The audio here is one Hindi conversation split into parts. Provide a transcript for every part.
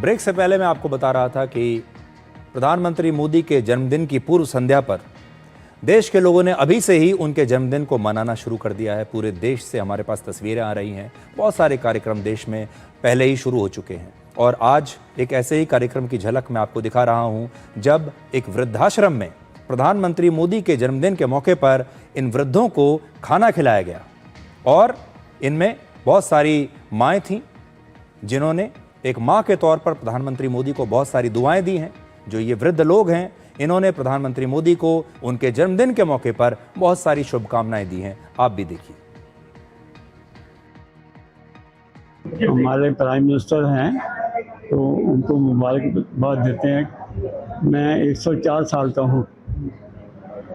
ब्रेक से पहले मैं आपको बता रहा था कि प्रधानमंत्री मोदी के जन्मदिन की पूर्व संध्या पर देश के लोगों ने अभी से ही उनके जन्मदिन को मनाना शुरू कर दिया है। पूरे देश से हमारे पास तस्वीरें आ रही हैं। बहुत सारे कार्यक्रम देश में पहले ही शुरू हो चुके हैं और आज एक ऐसे ही कार्यक्रम की झलक मैं आपको दिखा रहा हूं, जब एक वृद्धाश्रम में प्रधानमंत्री मोदी के जन्मदिन के मौके पर इन वृद्धों को खाना खिलाया गया और इनमें बहुत सारी माएँ थीं जिन्होंने एक माँ के तौर पर प्रधानमंत्री मोदी को बहुत सारी दुआएं दी हैं। जो ये वृद्ध लोग हैं, इन्होंने प्रधानमंत्री मोदी को उनके जन्मदिन के मौके पर बहुत सारी शुभकामनाएं दी हैं। आप भी देखिए। हमारे प्राइम मिनिस्टर हैं तो उनको मुबारकबाद देते हैं। मैं 104 साल का हूँ।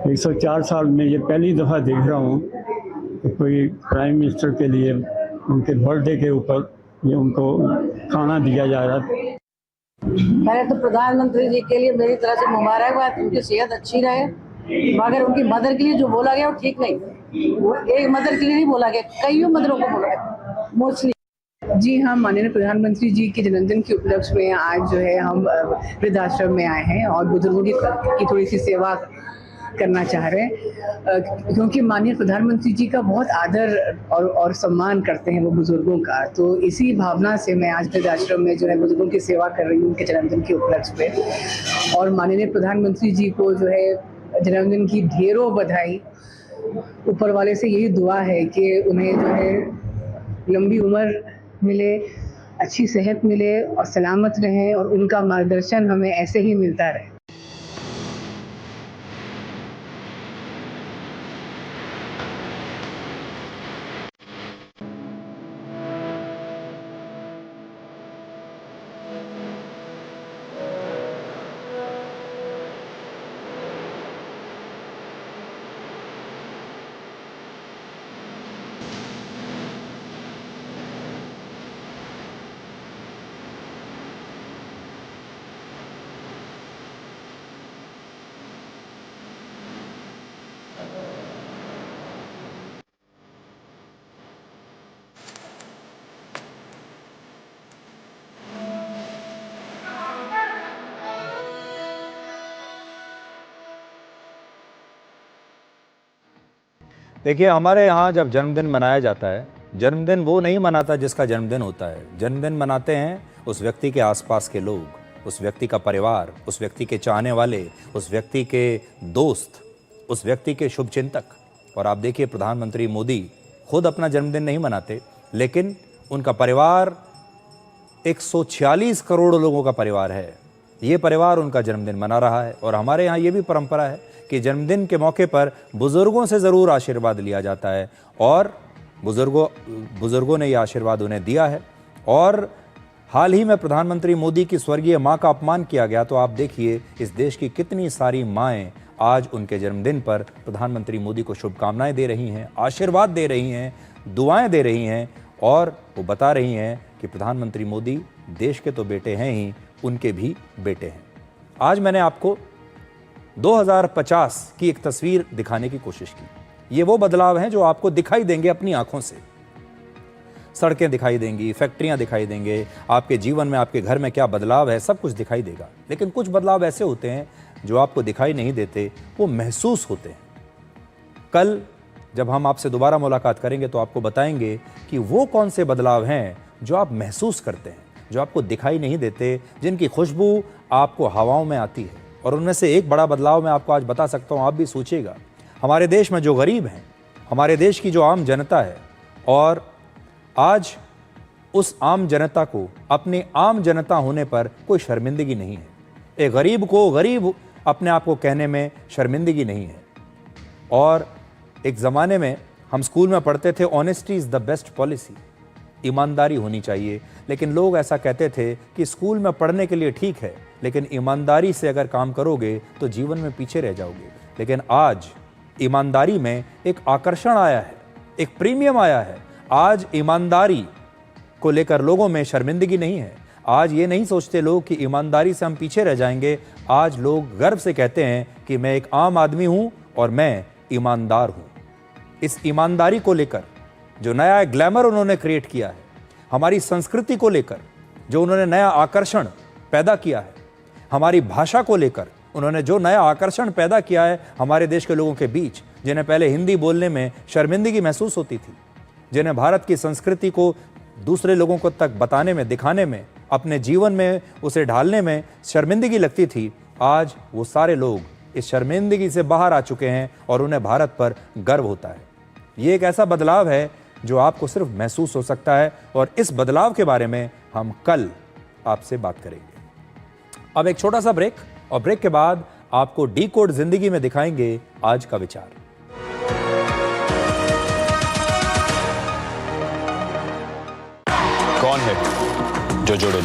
104 साल में ये पहली दफ़ा देख रहा हूँ कि कोई प्राइम मिनिस्टर के लिए उनके बर्थडे के ऊपर ये उनको खाना दिया जा रहा है। पहले तो प्रधानमंत्री जी के लिए मेरी तरफ से मुबारकबाद, उनकी सेहत अच्छी रहे। मगर उनकी मदर के लिए जो बोला गया वो ठीक नहीं। वो एक मदर के लिए नहीं बोला गया, कई मदरों को बोला गया मोस्टली। जी हाँ, माननीय प्रधानमंत्री जी के जन्मदिन के उपलक्ष्य में आज जो है हम वृद्धाश्रम में आए हैं और बुजुर्गों की थोड़ी सी सेवा करना चाह रहे हैं, क्योंकि माननीय प्रधानमंत्री जी का बहुत आदर और सम्मान करते हैं वो बुजुर्गों का। तो इसी भावना से मैं आज वृद्धाश्रम में जो है बुजुर्गों की सेवा कर रही हूँ उनके जन्मदिन के उपलक्ष्य पे। और माननीय प्रधानमंत्री जी को जो है जन्मदिन की ढेरों बधाई। ऊपर वाले से यही दुआ है कि उन्हें जो है लंबी उम्र मिले, अच्छी सेहत मिले और सलामत रहें और उनका मार्गदर्शन हमें ऐसे ही मिलता रहे। देखिए, हमारे यहाँ जब जन्मदिन मनाया जाता है, जन्मदिन वो नहीं मनाता जिसका जन्मदिन होता है। जन्मदिन मनाते हैं उस व्यक्ति के आसपास के लोग, उस व्यक्ति का परिवार, उस व्यक्ति के चाहने वाले, उस व्यक्ति के दोस्त, उस व्यक्ति के शुभचिंतक। और आप देखिए, प्रधानमंत्री मोदी खुद अपना जन्मदिन नहीं मनाते, लेकिन उनका परिवार 146 करोड़ लोगों का परिवार है। ये परिवार उनका जन्मदिन मना रहा है। और हमारे यहाँ ये भी परंपरा है कि जन्मदिन के मौके पर बुज़ुर्गों से ज़रूर आशीर्वाद लिया जाता है और बुज़ुर्गों ने ये आशीर्वाद उन्हें दिया है। और हाल ही में प्रधानमंत्री मोदी की स्वर्गीय माँ का अपमान किया गया, तो आप देखिए इस देश की कितनी सारी माएँ आज उनके जन्मदिन पर प्रधानमंत्री मोदी को शुभकामनाएं दे रही हैं, आशीर्वाद दे रही हैं, दुआएं दे रही हैं और वो बता रही हैं कि प्रधानमंत्री मोदी देश के तो बेटे हैं ही, उनके भी बेटे हैं। आज मैंने आपको 2050 की एक तस्वीर दिखाने की कोशिश की। ये वो बदलाव हैं जो आपको दिखाई देंगे अपनी आंखों से। सड़कें दिखाई देंगी, फैक्ट्रियां दिखाई देंगे, आपके जीवन में, आपके घर में क्या बदलाव है, सब कुछ दिखाई देगा। लेकिन कुछ बदलाव ऐसे होते हैं जो आपको दिखाई नहीं देते, वो महसूस होते हैं। कल जब हम आपसे दोबारा मुलाकात करेंगे तो आपको बताएंगे कि वो कौन से बदलाव हैं जो आप महसूस करते हैं, जो आपको दिखाई नहीं देते, जिनकी खुशबू आपको हवाओं में आती है। और उनमें से एक बड़ा बदलाव मैं आपको आज बता सकता हूँ, आप भी सोचिएगा। हमारे देश में जो गरीब हैं, हमारे देश की जो आम जनता है, और आज उस आम जनता को अपने आम जनता होने पर कोई शर्मिंदगी नहीं है। एक गरीब को गरीब अपने आप को कहने में शर्मिंदगी नहीं है। और एक ज़माने में हम स्कूल में पढ़ते थे, honesty is the best policy, ईमानदारी होनी चाहिए। लेकिन लोग ऐसा कहते थे कि स्कूल में पढ़ने के लिए ठीक है, लेकिन ईमानदारी से अगर काम करोगे तो जीवन में पीछे रह जाओगे। लेकिन आज ईमानदारी में एक आकर्षण आया है, एक प्रीमियम आया है। आज ईमानदारी को लेकर लोगों में शर्मिंदगी नहीं है। आज ये नहीं सोचते लोग कि ईमानदारी से हम पीछे रह जाएंगे। आज लोग गर्व से कहते हैं कि मैं एक आम आदमी हूँ और मैं ईमानदार हूँ। इस ईमानदारी को लेकर जो नया ग्लैमर उन्होंने क्रिएट किया है, हमारी संस्कृति को लेकर जो उन्होंने नया आकर्षण पैदा किया है, हमारी भाषा को लेकर उन्होंने जो नया आकर्षण पैदा किया है हमारे देश के लोगों के बीच, जिन्हें पहले हिंदी बोलने में शर्मिंदगी महसूस होती थी, जिन्हें भारत की संस्कृति को दूसरे लोगों को तक बताने में, दिखाने में, अपने जीवन में उसे ढालने में शर्मिंदगी लगती थी, आज वो सारे लोग इस शर्मिंदगी से बाहर आ चुके हैं और उन्हें भारत पर गर्व होता है। ये एक ऐसा बदलाव है जो आपको सिर्फ महसूस हो सकता है और इस बदलाव के बारे में हम कल आपसे बात करेंगे। अब एक छोटा सा ब्रेक, और ब्रेक के बाद आपको डिकोड जिंदगी में दिखाएंगे आज का विचार। कौन है जो जोड़े